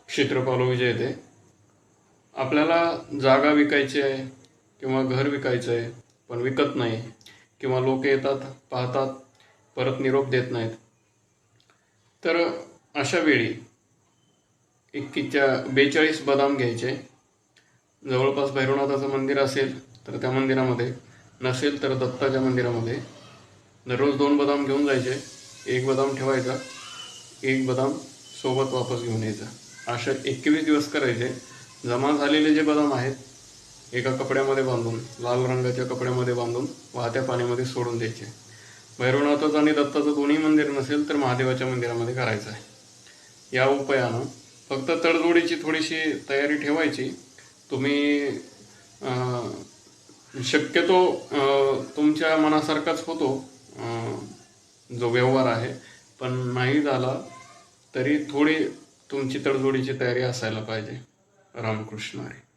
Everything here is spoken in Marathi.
क्षेत्रपाल विजय आपल्याला जागा विकायची आहे किंवा घर विकायचं आहे पण विकत नाही, किंवा लोक येतात पाहतात परत निरोप देत नाहीत, तर अशा वेळी 42 बदाम घ्यायचे. जवळपास भैरवनाथाचं मंदिर असेल तर त्या मंदिरामध्ये, नसेल तर दत्ताच्या मंदिरामध्ये दररोज 2 बदाम घेऊन जायचे. एक बदाम ठेवायचा, एक बदाम सोबत वापस घेऊन यायचा. अशा 21 दिवस करायचे. जमा झालेले जे बदाम आहेत एका कपड्यामध्ये बांधून, लाल रंगाच्या कपड्यामध्ये बांधून वाहत्या पाण्यामध्ये सोडून द्यायचे. भैरवनाथाचं आणि दत्ताचं दोन्ही मंदिर नसेल तर महादेवाच्या मंदिरामध्ये करायचं आहे. या उपायानं फक्त तडजोडीची थोडीशी तयारी ठेवायची. तुम्ही शक्यतो तुमच्या मनासारखाच होतो जो व्यवहार आहे, पण नाही झाला तरी थोडी तुमची तडजोडीची तयारी असायला पाहिजे. रामकृष्ण हरी.